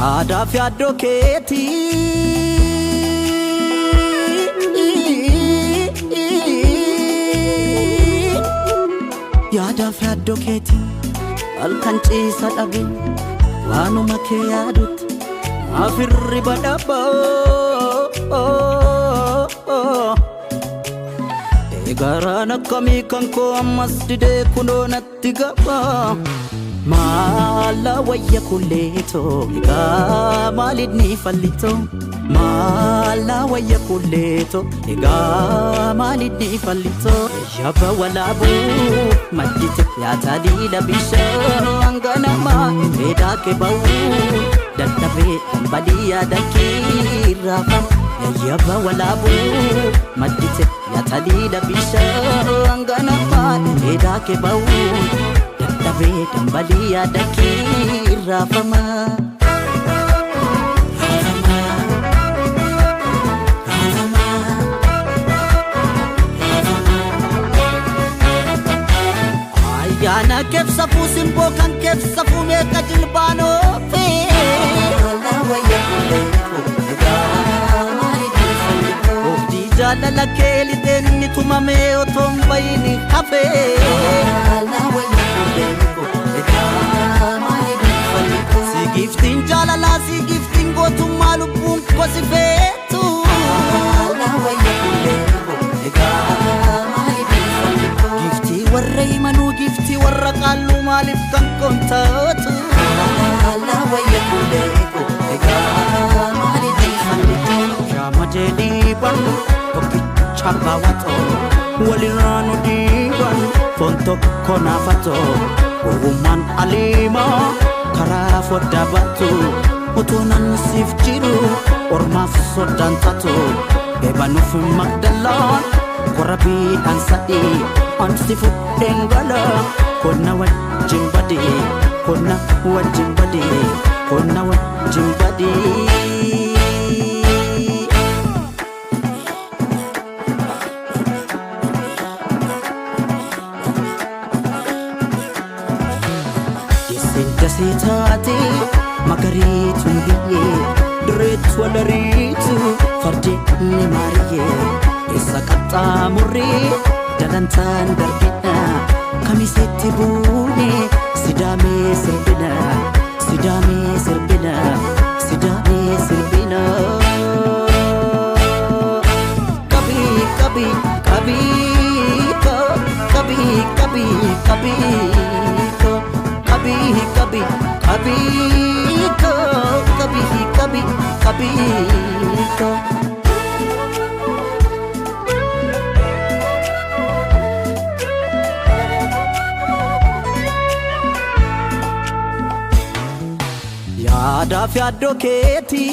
Yaada fi addoo keetii yaada fi addoo keetii halkan ciisa dhabe waanuma kee yaadutti afirri badhabaa eegaraan akkamii kan koo ammas didee kunoo natti gabaa Mala wayya kuleto Ega malidni fallito Mala wayya kuleto Ega malidni fallito Yaba walabu Madite ya talila bisha Anganama Eda kebau Dadabe Badia dakira Yaba walabu Madite ya talila bisha Anganama Eda kebau Dabe dambalia dakira fama Ayana kef safu simbo kan kef safu me kajilbano fe la waya kule Di jalala keli denni tumame otombaini kafe la waya Si giftin jalala si giftin gotu malubun ko si fetu la waya kulego ega gifti warra imanu gifti warra qallu malif kan kontatu la waya kulego ega mali di falito jamadeli ban okki chabawato walirano diban fonto konafato Woman alima kara foda batu Utunan sif jiru ormaf sodan tatu Bebanu fi magdalan korabi ansai Ansifu dengala kona wajin badi Kona wajin badi Kona wajin badi Sitati magaritu biye Dretu walaritu fardi ni mariye Isa kata muri dalantan darbina Kami setibuni sidame sirbina Sidame sirbina Sidame sirbina Kabi kabi kabi Kabi kabi kabi Kabi kabi kabi ko kabi kabi kabi ko Yaada fi addoo keetii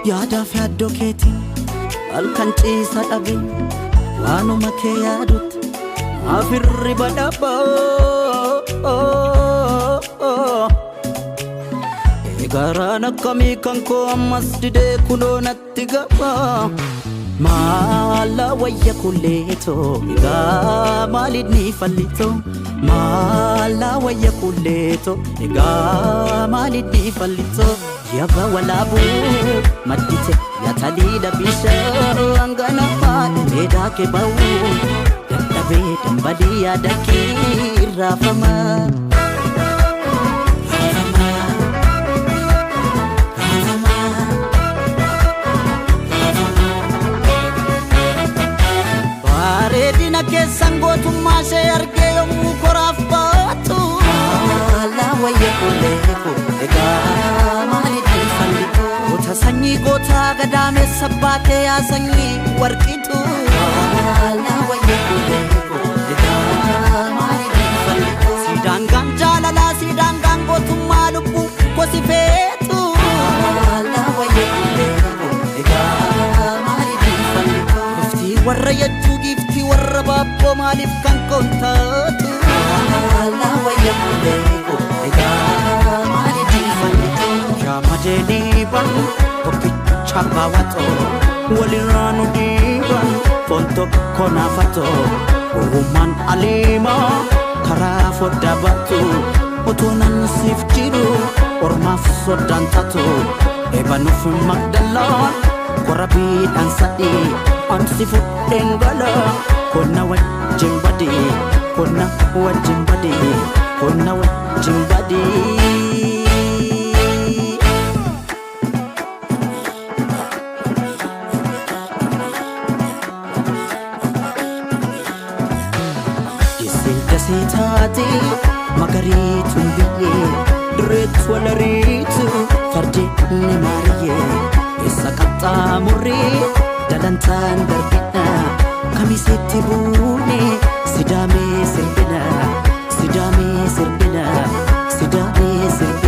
yaada fi addoo keetii halkan ciisa dhabe waanuma kee yaadutti afirri badhabaa eegaraan akkamii kan koo ammas didee kunoo natti gabaa Mala wayya kuleto Ega malidni fallito Mala wayya kuleto Ega malidni fallito Yaba walabu Madite ya talila bisha Anganama Eda kebau Dadabe dambalia dakira fama Baredina keessan gootummaa ishee argee yommuu koraaf baatu la wayya kuleeko egaa maalitti fallitu goota sanyii goota gadaamessa baatee yaa sanyii warqitu la wayya kuleeko egaa maalitti fallitu siidaangaan jaalalaa siidaangaan gootummaa lubbuu gosi feetu la wayya kuleeko egaa maalitti fallitu giftii warra yachuu giftii warra baaboo maaliif kan kontatu la wayya kuleeko egaa maalitti fallitu jamadeli ban okki chabawato walirano diban tonto konafato Uruman alima karaa foddaa baatu otoo nan siif jiru ormaaf soddaan taatu eebanuuf magdalaan korabiidhaan sadii ansi fudheen gala konna wajjin badii konna wajjin badii konna wajjin badii Sitaati magariituun biyyee dureetu walariitu fardeenni maariyyee isa qaxxaamurree dalantaan darbina kamiseetti buune sidaamee sirbina sidaamee sirbina sidaamee sirbina